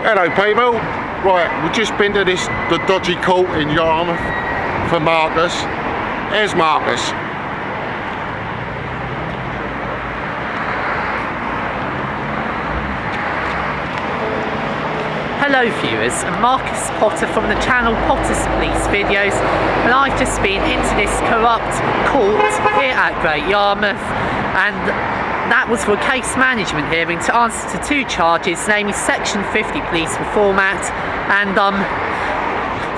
Hello people, right, we've just been to the dodgy court in Yarmouth for Marcus. Here's Marcus. Hello viewers, I'm Marcus Potter from the channel Potter's Police Videos, and I've just been into this corrupt court here at Great Yarmouth, and that was for a case management hearing to answer to two charges, namely Section 50 Police Reform Act and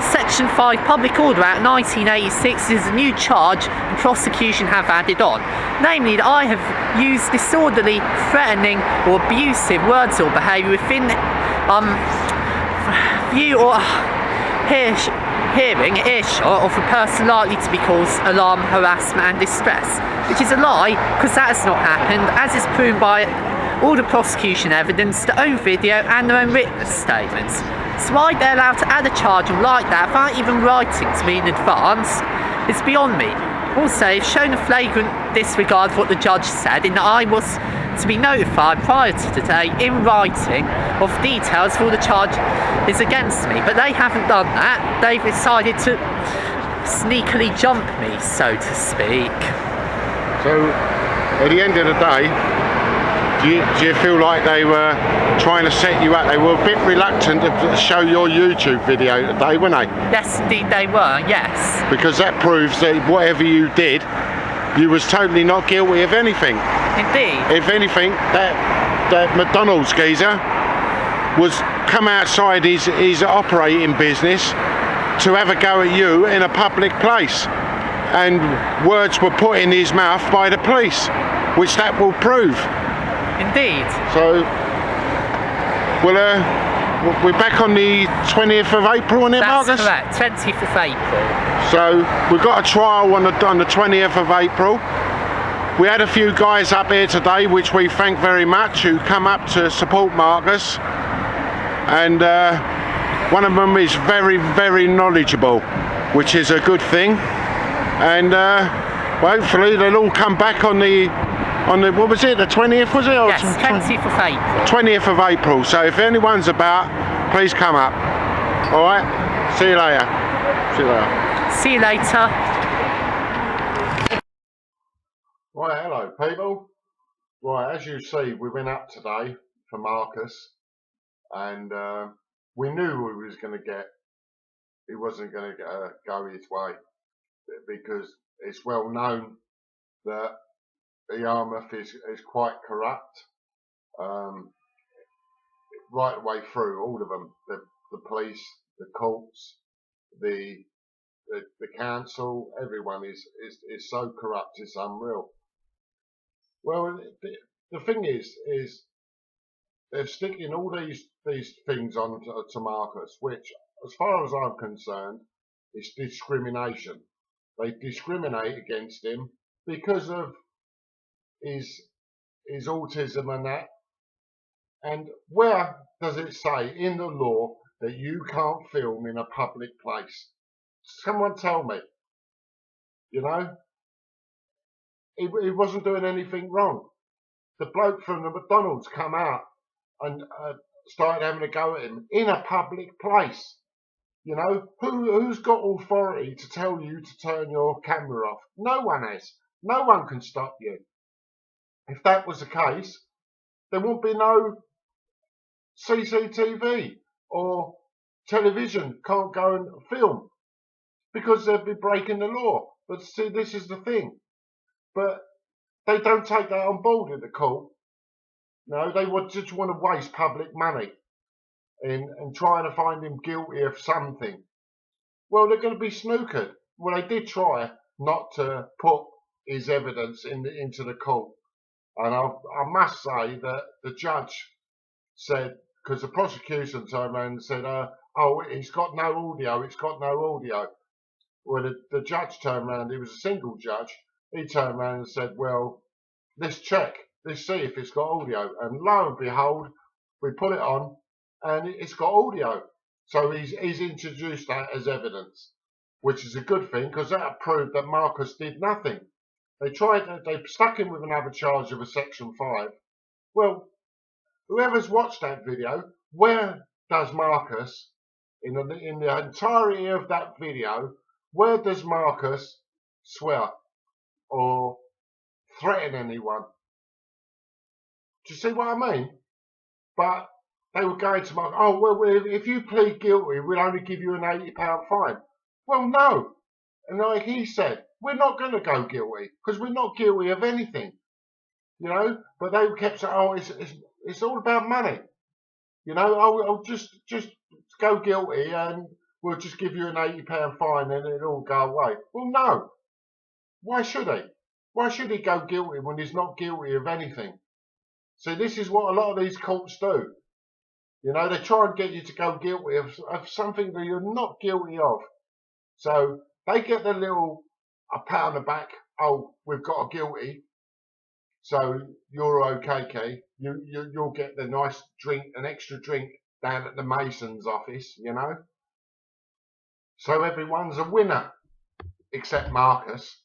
Section 5 Public Order Act 1986 is a new charge the prosecution have added on, namely that I have used disorderly, threatening or abusive words or behaviour within view or hearing earshot of a person likely to be caused alarm, harassment and distress, which is a lie because that has not happened, as is proven by all the prosecution evidence, their own video and their own witness statements. So why they're allowed to add a charge like that without even writing to me in advance is beyond me. Also, it's shown a flagrant disregard of what the judge said, in that I was to be notified prior to today in writing of details for the charge is against me, but they haven't done that. They've decided to sneakily jump me, so to speak. So, at the end of the day, do you feel like they were trying to set you up? They were a bit reluctant to show your YouTube video today, weren't they? Yes, indeed they were, yes. Because that proves that whatever you did, you was totally not guilty of anything. Indeed. If anything, that McDonald's geezer was come outside his operating business to have a go at you in a public place, and words were put in his mouth by the police, which that will prove. Indeed. So, we're back on the 20th of April, isn't it, Marcus? That's correct, 20th of April. So, we've got a trial on the 20th of April. We had a few guys up here today, which we thank very much, who come up to support Marcus. And one of them is very, very knowledgeable, which is a good thing. And hopefully they'll all come back on the, what was it, the 20th, was it? Yes, 20th of April. 20th of April. So if anyone's about, please come up. All right? See you later. See you later. See you later. Right, hello people. Right, as you see, we went up today for Marcus, and we knew he wasn't going to go his way, because it's well known that Yarmouth is quite corrupt, right the way through, all of them, the police, the courts, the council, everyone is so corrupt, it's unreal. Well, the thing is they're sticking all these things on to Marcus, which, as far as I'm concerned, is discrimination. They discriminate against him because of his autism and that. And where does it say in the law that you can't film in a public place? Someone tell me. You know? He wasn't doing anything wrong. The bloke from the McDonald's come out and started having a go at him in a public place. You know, who's got authority to tell you to turn your camera off? No one has. No one can stop you. If that was the case, there wouldn't be no CCTV or television can't go and film, because they'd be breaking the law. But see, this is the thing. But they don't take that on board in the court. No, they would just want to waste public money in trying to find him guilty of something. Well, they're going to be snookered. Well, they did try not to put his evidence into the court. And I must say that the judge said, because the prosecution turned around and said, oh, it's got no audio, it's got no audio. Well, the judge turned around, he was a single judge, he turned around and said, well, let's check, let's see if it's got audio. And lo and behold, we put it on and it's got audio. So he's introduced that as evidence, which is a good thing, because that proved that Marcus did nothing. They stuck him with another charge of a Section 5. Well, whoever's watched that video, where does Marcus, in the entirety of that video, where does Marcus swear or threaten anyone? Do you see what I mean? But they were going to Marcus, oh, well, if you plead guilty, we'll only give you an £80 fine. Well, no. And like he said, we're not going to go guilty because we're not guilty of anything, you know. But they kept saying, oh, it's all about money, you know. I'll just go guilty and we'll just give you an £80 fine and it'll all go away. Well, no. Why should he? Why should he go guilty when he's not guilty of anything? So this is what a lot of these courts do. You know, they try and get you to go guilty of something that you're not guilty of. So they get the little a pat on the back. Oh, we've got a guilty, so you're okay, Kay. You'll get the nice drink, an extra drink down at the Mason's office, you know. So everyone's a winner, except Marcus.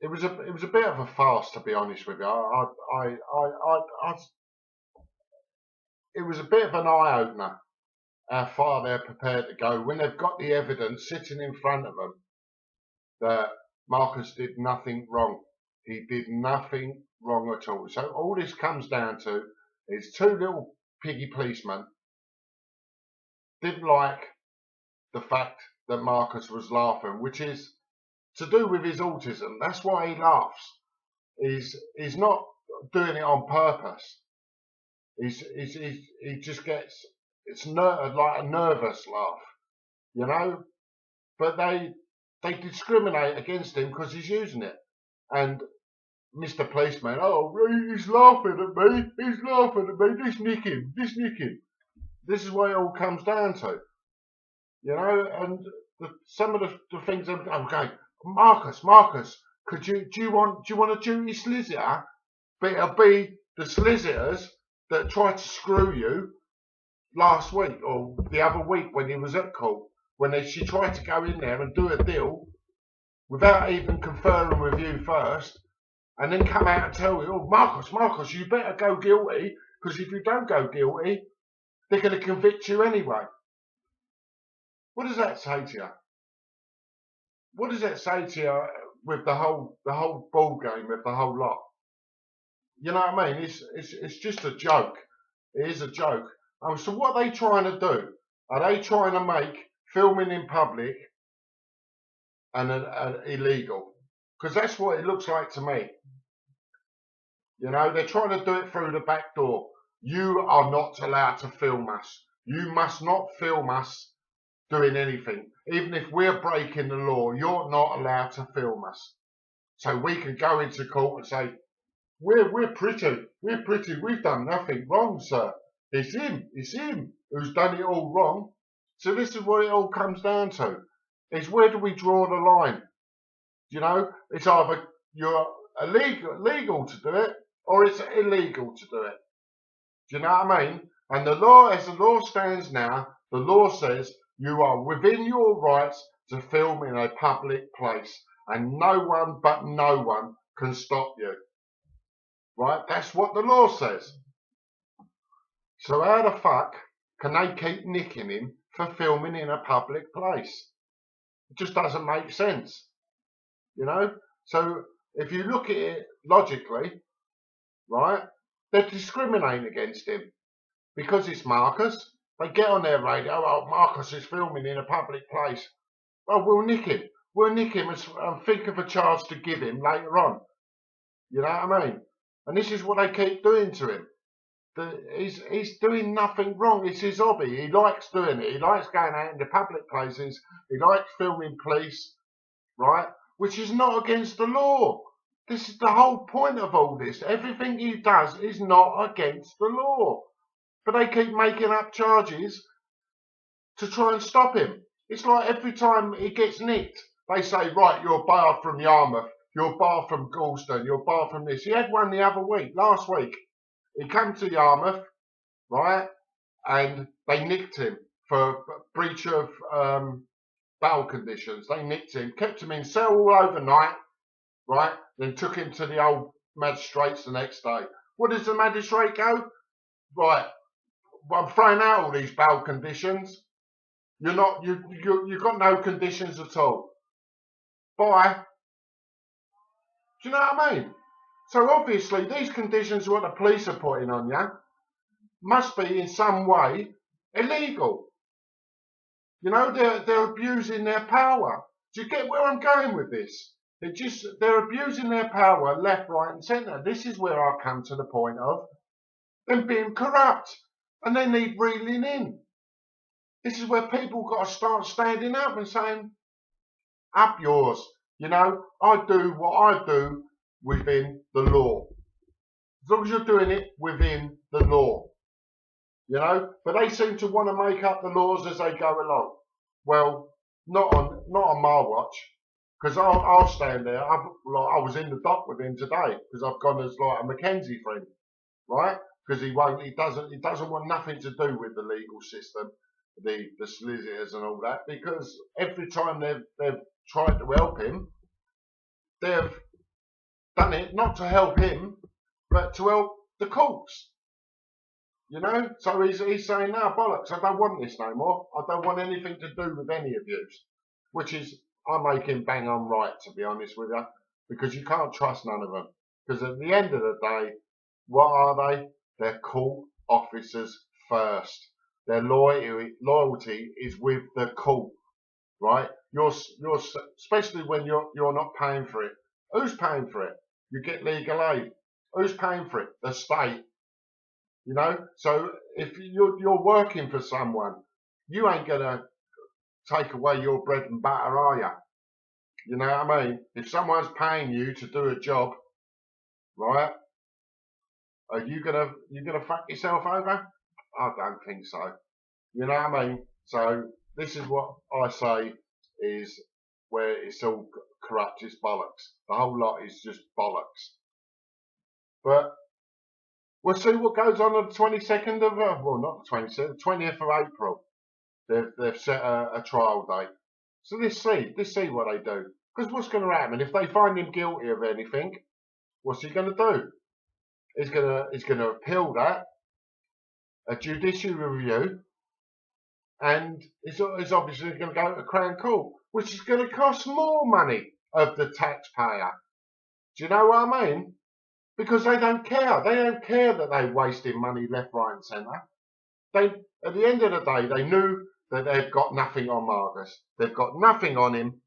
It was a bit of a farce, to be honest with you. It was a bit of an eye opener how far they're prepared to go when they've got the evidence sitting in front of them that Marcus did nothing wrong. He did nothing wrong at all. So all this comes down to is two little piggy policemen didn't like the fact that Marcus was laughing, which is to do with his autism. That's why he laughs. He's not doing it on purpose. He just gets like a nervous laugh, you know. But they discriminate against him because he's using it. And Mr. Policeman, oh, he's laughing at me. He's laughing at me. Just nick him. This is what it all comes down to, you know. And some of the things are okay. Marcus, do you want a duty solicitor? But it'll be the solicitors that tried to screw you last week or the other week when he was at court, when she tried to go in there and do a deal without even conferring with you first, and then come out and tell you, oh, Marcus, you better go guilty, because if you don't go guilty, they're going to convict you anyway. What does that say to you? What does that say to you with the whole ball game, with the whole lot? You know what I mean? It's just a joke. It is a joke. So what are they trying to do? Are they trying to make filming in public and illegal? Because that's what it looks like to me. You know, they're trying to do it through the back door. You are not allowed to film us. You must not film us doing anything. Even if we're breaking the law, you're not allowed to film us. So we can go into court and say, we're pretty, we've done nothing wrong, sir. It's him who's done it all wrong. So this is what it all comes down to. Is where do we draw the line? You know, it's either you're legal to do it, or it's illegal to do it. Do you know what I mean? And the law, as the law stands now, the law says you are within your rights to film in a public place, and no one can stop you. Right? That's what the law says. So how the fuck can they keep nicking him for filming in a public place? It just doesn't make sense. You know? So if you look at it logically, right, they're discriminating against him. Because it's Marcus, they get on their radio, oh, Marcus is filming in a public place. Well, we'll nick him. We'll nick him and think of a charge to give him later on. You know what I mean? And this is what they keep doing to him. He's doing nothing wrong. It's his hobby. He likes doing it. He likes going out into public places. He likes filming police, right? Which is not against the law. This is the whole point of all this. Everything he does is not against the law. But they keep making up charges to try and stop him. It's like every time he gets nicked, they say, right, you're barred from Yarmouth. You're barred from Galston. You're barred from this. He had one the other week, last week. He came to Yarmouth, right, and they nicked him for breach of bail conditions. They nicked him, kept him in cell all overnight, right, then took him to the old magistrates the next day. What does the magistrate go? right, well, I'm throwing out all these bail conditions. You've got no conditions at all. Bye. Do you know what I mean? So obviously these conditions what the police are putting on you must be in some way illegal. You know, they're abusing their power. Do you get where I'm going with this? They're abusing their power left, right, and centre. This is where I come to the point of them being corrupt, and they need reeling in. This is where people got to start standing up and saying, "Up yours." You know, I do what I do within the law, as long as you're doing it within the law. You know, but they seem to want to make up the laws as they go along. Well, not on my watch, because I'll stand there. I was in the dock with him today because I've gone as like a Mackenzie friend, right? Because he doesn't want nothing to do with the legal system, the solicitors and all that. Because every time they've tried to help him, they've done it not to help him, but to help the courts. You know, so he's saying, no, bollocks, I don't want this no more. I don't want anything to do with any of you. Which is, I make him bang on right, to be honest with you. Because you can't trust none of them. Because at the end of the day, what are they? They're court officers first. Their loyalty is with the court, right? You're especially when you're not paying for it. Who's paying for it? You get legal aid. Who's paying for it? The state. You know, so if you're working for someone, you ain't gonna take away your bread and butter, are you? You know what I mean? If someone's paying you to do a job, right? Are you gonna fuck yourself over? I don't think so. You know what I mean? So this is what I say is where it's all corrupt. It's bollocks. The whole lot is just bollocks. But we'll see what goes on the 22nd of, well, not the 22nd, 20th of April. They've set a trial date. So let's see what they do. Because what's going to happen if they find him guilty of anything? What's he going to do? He's going to appeal that, a judicial review, and it's obviously going to go to Crown Court, which is going to cost more money of the taxpayer. Do you know what I mean? Because they don't care. They don't care that they're wasting money left, right, and centre. At the end of the day, they knew that they've got nothing on Marcus. They've got nothing on him,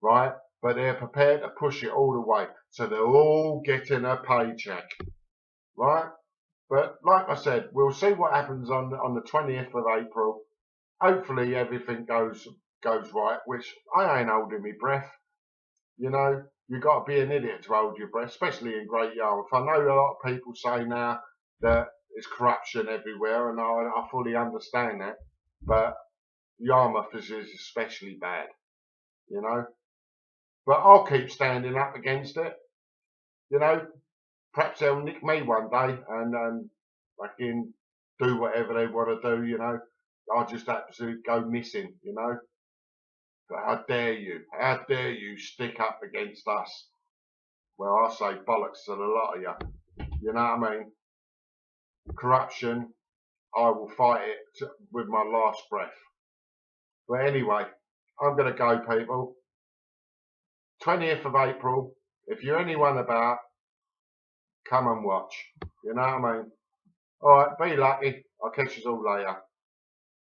right? But they're prepared to push it all the way. So they're all getting a paycheck, right? But like I said, we'll see what happens on the 20th of April. Hopefully everything goes right, which I ain't holding my breath. You know, you've got to be an idiot to hold your breath, especially in Great Yarmouth. I know a lot of people say now that there's corruption everywhere, and I fully understand that. But Yarmouth is especially bad, you know. But I'll keep standing up against it, you know. Perhaps they'll nick me one day and fucking do whatever they want to do, you know. I'll just absolutely go missing, you know. But how dare you? How dare you stick up against us? Well, I say bollocks to a lot of you. You know what I mean? Corruption, I will fight it with my last breath. But anyway, I'm going to go, people. 20th of April, if you're anyone about, come and watch. You know what I mean? Alright, be lucky. I'll catch you all later.